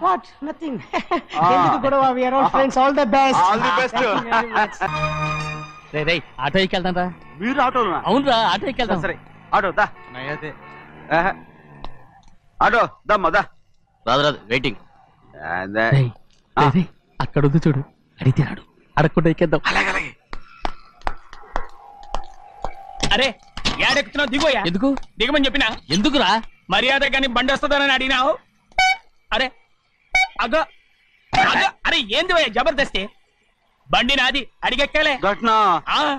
What? Nothing. ఎందుకు గొడవ? We are all friends. All the best. All the best. రే auto ఎక్కెళ్తాం రా. మీరు ఆటోనా? అవునురా ఆటో ఎక్కెళ్తాం. సరే ఆటో దా. ఆటో దమ్మా దా. రాదు వెయిటింగ్. అక్కడ ఉంది చూడు, అడిగితే రాడు, అడగకుండా ఎక్కేద్దాం. అలాగే. అరే ఏడెక్కుతున్నావు? దిగోయా. ఎందుకు దిగమని చెప్పినా? ఎందుకురా? మర్యాద కానీ బండి వస్తుందని అడిగినావు. అరే అగో అగో, అరే ఏంది భయ్యా జబర్దస్తి? బండి నాది, అడిగెక్కాలే. ఘట్నా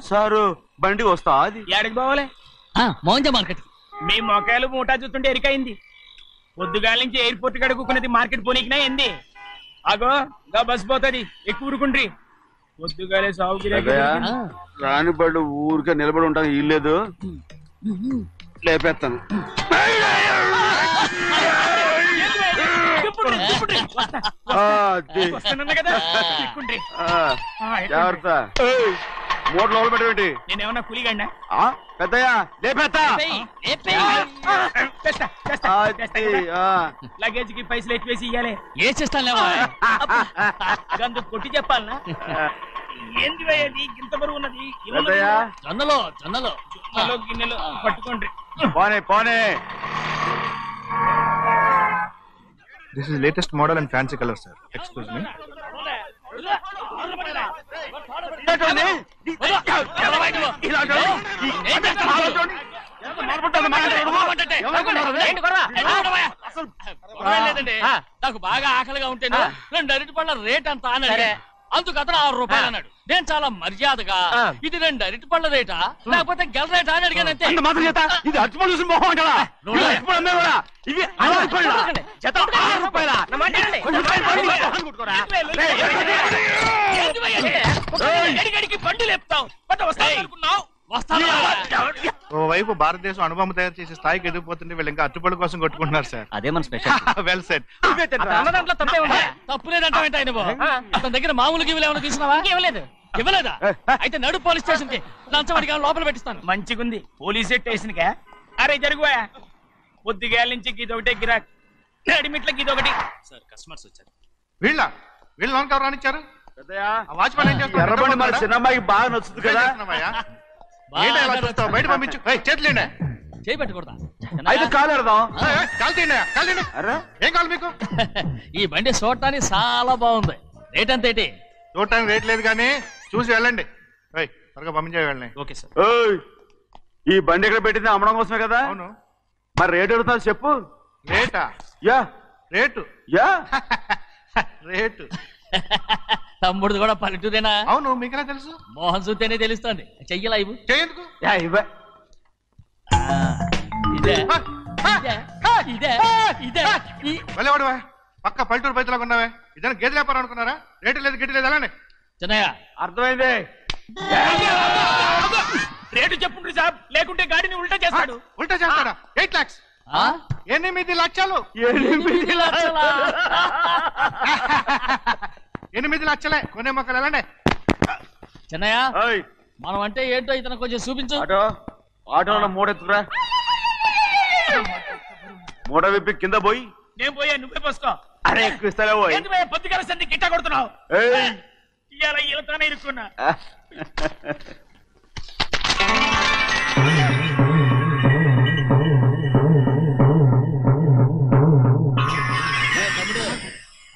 సారు బండి వస్తా అది ఏడికి పోవాలే? మోహన్జా మార్కెట్. మీ మొక్కలు మూటా చూస్తుంటే ఎరికైంది. పొద్దుగాల నుంచి ఎయిర్పోర్ట్ కడుక్కున్నది మార్కెట్ పోనీకినా ఏంది? అగో గా బస్ పోతుంది, ఎక్కువ ఊరుకుండ్రి. పొద్దుగాలే సాగు రాని బళ్ళు ఊరికే నిలబడి ఉంటాను, ఇల్లేదు లేపేస్తాను. జాగ్రత్త. మూడు లోపల పెట్టేటి. నేనేమన్నా కూలిగండా? పెద్దయ్యా లేపేస్తా. లగేజ్ కి పైసలు ఎక్కువేసి ఇయ్యాలి. ఏ చేస్తాను అందుకు కొట్టి చెప్పాలనా? ఏంది అది ఇంత బరువు ఉన్నది? జొన్నలో గిన్నెలో పట్టుకోండి. పోనే. This is latest model and fancy color, sir. Excuse me. నాకు బాగా ఆకలిగా ఉంటే 2 అరటిపళ్ళ రేట్ అంత అన్నాడు. అందుకు అతను 6 రూపాయలు అన్నాడు. నేను చాలా మర్యాదగా ఇది 2 అరటిపళ్ళ రేటా లేకపోతే గెల రేటా అని అడిగానంతే. ఇది అరటిపళ్ళు చూసి మొహం అంటారా? ఇవి 6 రూపాయలా? బండి లేపుతావు. ఓవైపు భారతదేశం అనుభవం తయారు చేసే స్థాయికి ఎదిగిపోతుంటే వీళ్ళు ఇంకా అట్టుపళ్ళు కోసం కొట్టుకుంటున్నారు సార్. అదే మన స్పెషల్. Well said. తప్పు లేదంటే అతని దగ్గర మామూలుగా ఏమైనా తీసుకున్నావా? ఇవ్వలేదా? అయితే నడు పోలీస్ స్టేషన్ కి లంచం అడిగా లోపల పెట్టిస్తాను. మంచిగుంది పోలీస్ స్టేషన్ కా. అరే జరుగుయా, పొద్దుగాల నుంచి గీదొకటే గిరాక్, నడిమిట్లకి ఇదొకటి. సార్ కస్టమర్స్ వచ్చారు. వీళ్ళు లోన్ కవర్ రానిచ్చారు. వాచ్మెన్ ఏం చేస్తాడు? ఎర్రబండి మన చిన్నమ్మాయికి బాగా నచ్చుతుంది కదా. బయట పంపించు. చేతులేండి. చేయి పెట్టకూడదా? అయితే కాలు ఎడదాం. ఏం కావాలి మీకు? ఈ బండి చూడటానికి చాలా బాగుంది. రేట్ అంత ఏంటి? చూడటానికి రేట్ లేదు కానీ చూసి వెళ్ళండి. త్వరగా పంపించే వెళ్ళండి. Okay sir. ఈ బండి ఎక్కడ పెట్టింది? అమ్మడం కోసమే కదా. అవును. మరి రేట్ అడుగుతా చెప్పు. రేటా? రేటు తమ్ముడు కూడా పల్లెటూరేనా? అవును. మీకెలా తెలుసు? మోహన్ చూస్తేనే తెలుస్తుంది. చెయ్యలా ఇవ్వు. చేయందుకు వెళ్ళేవాడువా? పక్క పల్లెటూరు బయటలాగా ఉన్నావే. ఇదైనా గేదె వ్యాపారం అనుకున్నారా? రేటు లేదు గిట్టు లేదు అలానే. చిన్నయ్య అర్థమైంది. రేటు చెప్పుండ్రి సాబ్, లేకుంటే గాడిని ఉల్టా చేస్తాడు. ఉల్టా చేస్తాడా? 8 lakhs. 8 లక్షలు. 8 లక్షలే. కొనే మొక్కలు వెళ్ళండి. చిన్నయ్య మనం అంటే ఏంటో ఇతను కొంచెం చూపించు. ఆటోలో మూడెత్తుకురా. మూడ విప్పి కింద పోయి. నేను పోయా, నువ్వే పోసుకో. అరే ఎక్కువ ఇస్తాలే పోయి. పొద్దుగాల సంది గిట్ట కొడుతున్నావు. ఇవాళ ఈలతోనే ఇరుక్కున్నా.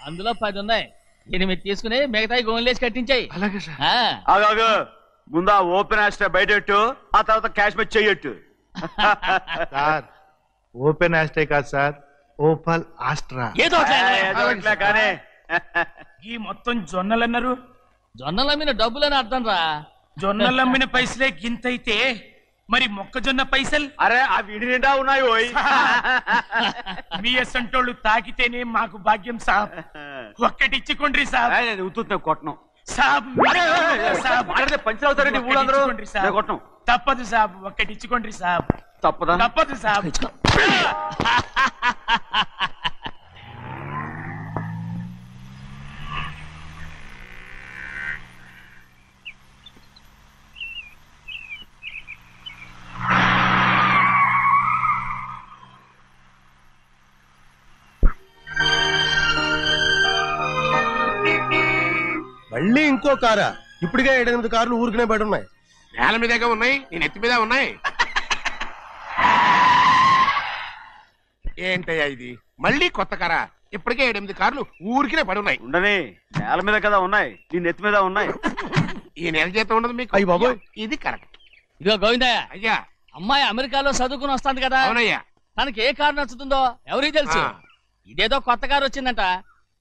అందులో 10 ఉన్నాయి. 8 తీసుకుని మిగతాయి గోన్లేసి కట్టించాయి. అలాగే సార్. ముందా ఓపెన్ ఆస్ట్రా బయటెట్టు, ఆ తర్వాత క్యాష్ మెచ్ చెయ్యట్టు. సార్ ఓపెన్ ఆస్ట్రే కాదు సార్, ఓపల్ ఆస్ట్రా. కానీ ఈ మొత్తం జొన్నలన్నారు. జొన్నలు అమ్మిన డబ్బులని అర్థం రా. జొన్నలు అమ్మిన పైసలే గింతైతే మరి మొక్కజొన్న పైసలు? అరే ఆ విడి నిండా ఉన్నాయి. మీ అసంటోళ్ళు తాకితేనే మాకు భాగ్యం సాబ్. ఒక్కటిచ్చుకోండి సాబ్. ఉత్తున్నా కొట్టను సాబ్. పంచవుతారండి ఊళ్ళందరూ. కొట్టను. తప్పదు సాబ్, ఒక్కటిచ్చుకోండి సాబ్. తప్పదా? తప్పదు సాబ్. మళ్ళీ ఇంకో కారా? ఇప్పటికే 7-8 కార్లు ఊరికనే బయట ఉన్నాయి. నేల మీదగా ఉన్నాయి, నేను ఎత్తి మీద ఉన్నాయి. ఏంటయ్యా ఇది? మళ్ళీ కొత్త కారా? ఇప్పటికే 7-8 కార్లు ఊరికినే పడి ఉన్నాయి. ఉండని, నేల మీద కదా ఉన్నాయి, నీ నెత్తి మీద ఉన్నాయి. ఈ నెల జీతం ఉండదు మీకు. అయ్య బాబోయ్. ఇది కరెక్ట్. ఇదిగో గోవిందయ్య, అయ్యా. అమ్మాయి అమెరికాలో చదువుకుని వస్తాంది కదా, అవునయ్యా. తనకి ఏ కారు నచ్చుతుందో ఎవరికి తెలుసు. ఇదేదో కొత్త కారు వచ్చిందంట,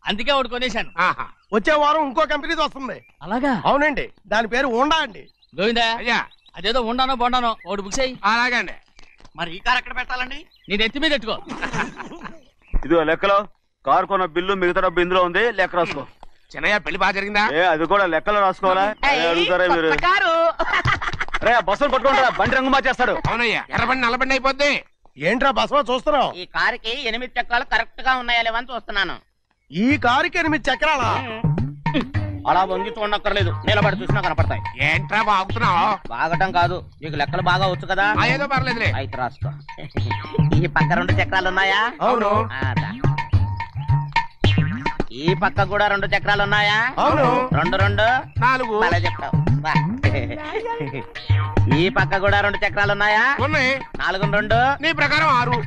అందుకే ఒకటి కొనేశాను. ఆహా. వచ్చే వారం ఇంకో కంపెనీది వస్తుంది. అలాగా? అవునండి, దాని పేరు హోండా అండి. గోవిందయ్య, అయ్యా. అదేదో ఉండానో బొండానో ఒకటి బుక్ చేయి. అలాగండి. మరి ఈ కారు ఎక్కడ పెట్టాలండి? నీ నెత్తి మీద పెట్టుకో. ఇదిగో లెక్కలో కారు కొన్న బిల్లు, మిగతా డబ్బు ఇందులో ఉంది, లెక్క రాసుకో. చిన్నయ్య పెళ్లి బాగా జరిగిందా? అది కూడా లెక్కలో రాసుకోవాలా? అడుగుతారా మీరు? రే బస్సులు పట్టుకుంటారా, బండి రంగు మార్చేస్తాడు. అవునయ్యా, ఎర్రబండి నల్లబండి అయిపోద్ది. ఏంట్రా బసవా చూస్తున్నావు? ఈ కారుకి 8 చక్రాలు కరెక్ట్ గా ఉన్నాయా లేవని చూస్తున్నాను. ఈ కారుకి 8 చక్రాలా? అలా వంగి చూడక్కర్లేదు, నిలబడి చూసినా కనపడతాయి. ఏంట్రా బాగుతున్నావు? బాగటం కాదు, నీకు లెక్కలు బాగా వచ్చు కదా. ఏదో పర్లేదులే. అయితే రాసుకో. ఈ పక్క 2 చక్రాలు ఉన్నాయా? అవును. ఈ పక్క కూడా 2 చక్రాలు ఉన్నాయా? అవును. 2 2 4. అలా చెప్తావు. ఈ పక్క కూడా 2 చక్రాలు ఉన్నాయా? ఉన్నాయి. 4 2 నీ ప్రకారం 6.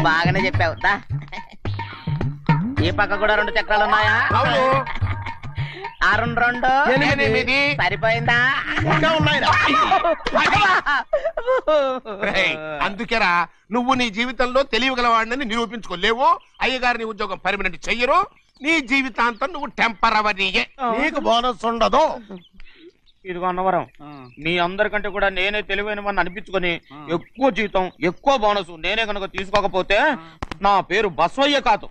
బాగానే చెప్పావు. ఈ పక్క కూడా 2 చక్రాలు ఉన్నాయా? అవును. 6 2 8. సరిపోయిందా? ఇంకా ఉన్నాయిరా. రేయ్, అందుకేరా నువ్వు నీ జీవితంలో తెలియగలవాడిని నిరూపించుకోలేవు. అయ్యగారిని ఉద్యోగం పర్మనెంట్ చెయ్యరు. నీ జీవితాంతం నువ్వు టెంపరవరీయే. నీకు బోనస్ ఉండదు. ఇదిగో అన్నవరం, మీ అందరికంటే కూడా నేనే తెలివైన వాడిని అనిపించుకొని ఎక్కువ జీతం, ఎక్కువ బోనస్ నేనే కనుక తీసుకోకపోతే నా పేరు బస్వయ్య కాదు.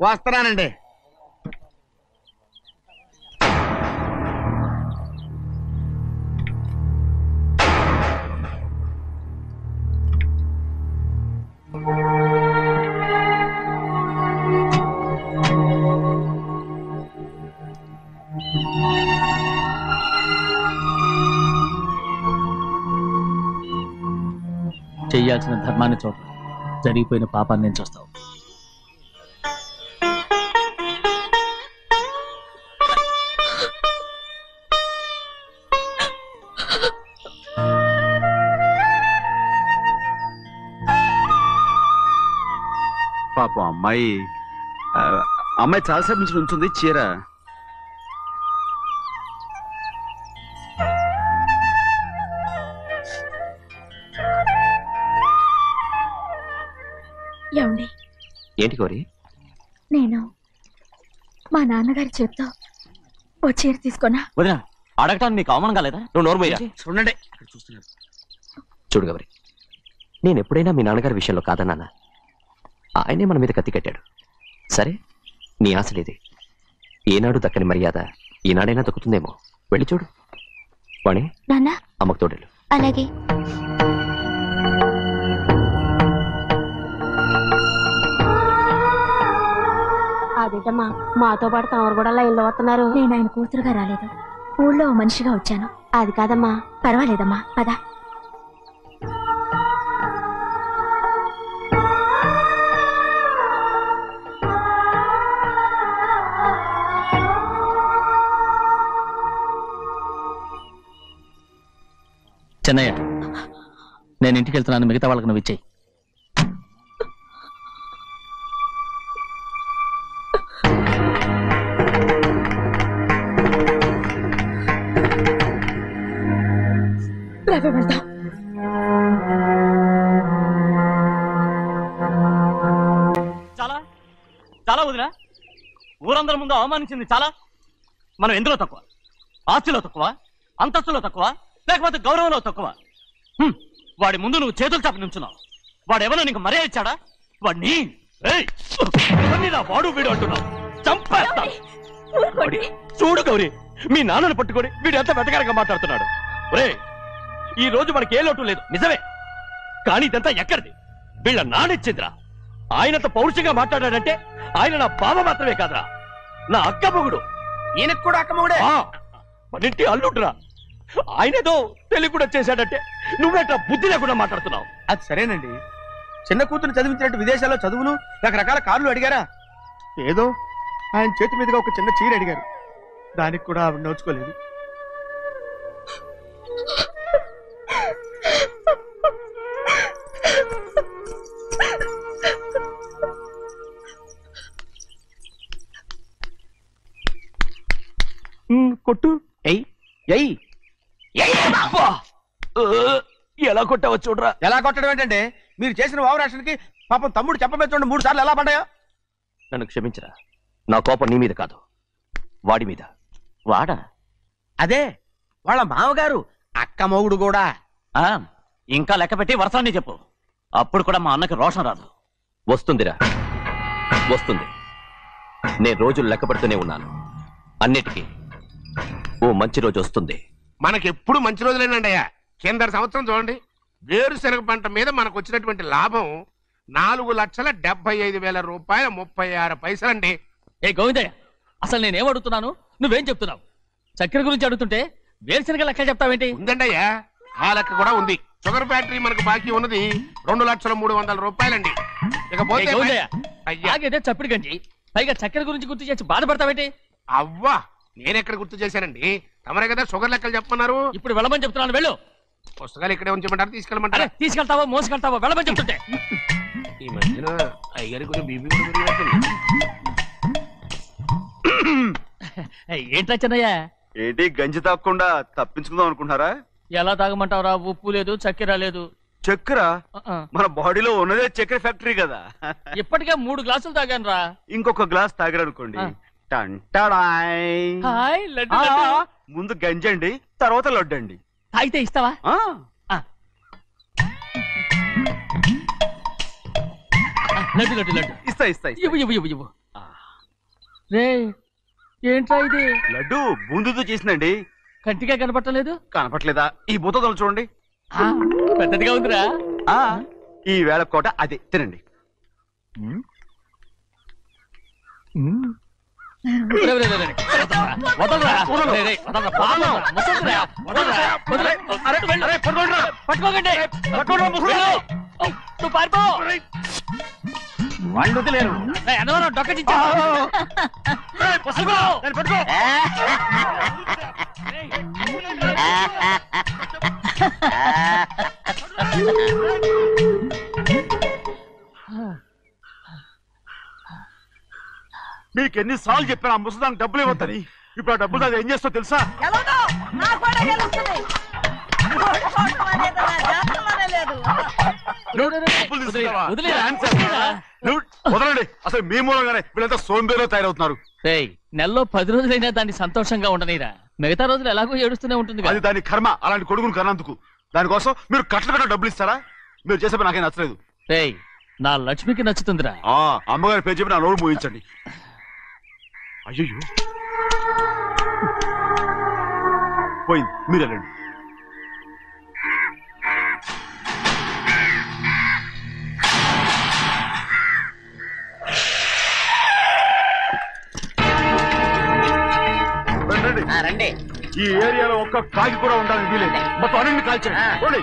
వస్తున్నానండి. చెయ్యాల్సిన ధర్మాన్ని చూడ, జరిగిపోయిన పాపాన్ని నేను చూస్తావు. పాపం అమ్మాయి చాలాసేపు నుంచి ఉంచుంది చీర. ఏమండి? ఏంటి కోరి? నేను మా నాన్నగారి చేత్తో ఓ చీర తీసుకున్నా. వదినా, అడగటానికి నీకు అవమానం కాలేదా? నువ్వు నోరుమయ్యా. చూడండి చూడు గౌరి, నేను ఎప్పుడైనా మీ నాన్నగారి విషయంలో కాదన్నానా? ఆయనే మన మీద కత్తి కట్టాడు. సరే, నీ ఆశలేది. ఏనాడు దక్కని మర్యాద ఈనాడైనా దక్కుతుందేమో. వెళ్ళి చూడు. వాణి, నాన్న అమ్మకు తోడేళ్ళు. అలాగే. అదేటమ్మా, మాతో పాటు తమరు కూడా లైన్లో వస్తున్నారు. నేను ఆయన కూతురుగా రాలేదు, ఊళ్ళో మనిషిగా వచ్చాను. అది కాదమ్మా. పర్వాలేదమ్మా, పద. చెన్నయ్య, నేను ఇంటికి వెళ్తున్నాను, మిగతా వాళ్ళకి నువ్వు ఇచ్చేయి. చాలా చాలా వదినా, ఊరందరి ముందు అవమానించింది చాలా. మనం ఎందులో తక్కువ? ఆస్తిలో తక్కువ, అంతస్తులో తక్కువ, లేకపోతే గౌరవంలో తక్కువ? వాడి ముందు నువ్వు చేతులు చాపి నుంచున్నావు. వాడెవరో నీకు మర్యాద ఇచ్చాడా? వాడిని వాడు వీడు అంటున్నావు, చంపేస్తా. చూడు గౌరీ, మీ నాన్నను పట్టుకొని వీడు ఎంత వెతకారంగా మాట్లాడుతున్నాడు. ఒరే, ఈ రోజు మనకి ఏ లోటు లేదు నిజమే, కానీ ఇదంతా ఎక్కడిది? వీళ్ళ నానిచ్చిందిరా. ఆయనంత పౌరుషంగా మాట్లాడాడంటే ఆయన నా బావ మాత్రమే కాదురా, నా అక్క మొగుడు. ఈయనకు కూడా అక్క మొగుడే. మనింటి అల్లుడురా. ఆయనేదో తెలివి కూడా చేశాడంటే నువ్వేట్లా బుద్ధి లేకుండా మాట్లాడుతున్నావు? అది సరేనండి, చిన్న కూతురు చదివించినట్టు విదేశాల్లో చదువులు రకరకాల కార్లు అడిగారా? ఏదో ఆయన చేతి మీదుగా ఒక చిన్న చీర అడిగారు, దానికి కూడా ఆవిడ నోచుకోలేదు. కొట్టు. ఎలా కొట్టావో చూడరా. ఎలా కొట్టడం ఏంటంటే, మీరు చేసిన ఓవరాక్షన్కి పాపం తమ్ముడు చెప్పబెట్టండి 3 సార్లు ఎలా పడ్డాయో. నన్ను క్షమించరా, నా కోపం నీ మీద కాదు, వాడి మీద. వాడా? అదే వాళ్ళ మామగారు అక్క మొగుడు కూడా. ఇంకా లెక్క పెట్టి వరసాన్ని చెప్పు, అప్పుడు కూడా మా అన్నకి రోషం రాదు. వస్తుందిరా, వస్తుంది. నేను రోజులు లెక్క పెడుతూనే ఉన్నాను. అన్నిటికీ ఓ మంచి రోజు వస్తుంది. మనకెప్పుడు మంచి రోజులేనండి అయ్యా. కింద సంవత్సరం చూడండి, వేరుశనగ పంట మీద మనకు వచ్చినటువంటి లాభం 4,75,000 రూపాయల 36 పైసలండి. ఏ గోవిందయ్య, అసలు నేనేం అడుగుతున్నాను, నువ్వేం చెప్తున్నావు? చక్కెర గురించి అడుగుతుంటే వేరుశనగ లెక్క చెప్తావేంటి? ఉందండి అయ్యా, ఆ లెక్క కూడా ఉంది. షుగర్ ఫ్యాక్టరీ మనకు బాకీ ఉన్నది 2,03,00,000 రూపాయలండి. ఇకపోతే ఆగేదే చప్పిడి గంజి, పైగా చక్కెర గురించి గుర్తు చేసి బాధపడతావేంటి? అవ్వా, నేనెక్కడ గుర్తు చేశానండి, తమరే కదా షుగర్ లెక్కలు చెప్పమన్నారు. ఇప్పుడు వెళ్ళమని చెప్తున్నాను, వెళ్ళు. పుస్తకాలు ఇక్కడే ఉంచమంటారు, తీసుకెళ్ళమంటారా? తీసుకెళ్తావో మోసుకెళ్తావో వెళ్ళమని చెప్తుంటే. ఈ మధ్యన అయ్యారి కొంచెం బీపీ కూడా పెరిగినట్టుంది. ఏంట్రా చిన్నయ్య, ఏంటి గంజి తాగకుండా తప్పించుకుందాం అనుకుంటున్నారా? ఎలా తాగమంటావురా? ఉప్పు లేదు, చక్కెర లేదు. చక్కెర? మన బాడీలో ఉన్నదే చక్కెర ఫ్యాక్టరీ కదా. ఇప్పటికే 3 గ్లాసులు తాగాను రా. ఇంకొక గ్లాస్ తాగారనుకోండి, హాయ్ లడ్డు లడ్డు. ముందు గంజండి, తర్వాత లడ్డండి. అయితే ఇస్తావా? లడ్డు లడ్డు లడ్డు ఇస్తా ఇస్తా. ఇవ్వు ఇవ్వు ఇవ్వు ఇవ్వు. రే, ఏంట్రా ఇది? లడ్డు బూందుతో చేసిందండి. కంటిగా కనపట్టలేదు. కనపట్లేదా? ఈ బూతలు చూడండి, పెద్దదిగా ఉందిరా. ఈ వేళ కోట అదే, తినండి. వాళ్ళు వదిలేరు. డొక్కటించా. మీకు ఎన్నిసార్లు చెప్పాను ఆ ముసదానికి డబ్బులు ఇవ్వద్దని. ఇప్పుడు ఆ డబ్బులు అది ఏం చేస్తో తెలుసా? వదలండి, అసలు మీ మూలంగానే వీళ్ళంతా సోంబేలో తయారవుతున్నారు. నెలలో 10 రోజులైనా దాన్ని సంతోషంగా ఉండనీరా. మిగతా రోజులు ఎలాగో ఏడుస్తూనే ఉంటుంది. అది దాని కర్మ, అలాంటి కొడుకును కన్నందుకు. దానికోసం మీరు కట్టలు కట్ట డబ్బులు ఇస్తారా? మీరు చేసే పని నాకేం నచ్చలేదు. నా లక్ష్మికి నచ్చుతుందిరా. అమ్మగారి పేరు చెప్పి నా నోరు మూయించండి. అయ్యో పోయింది, మీరు వెళ్ళండి. రండి. ఈ ఏరియాలో ఒక్క కాగి కూడా ఉండాలని వీలేదు. మొత్తం అన్నింటిని కాల్చండి.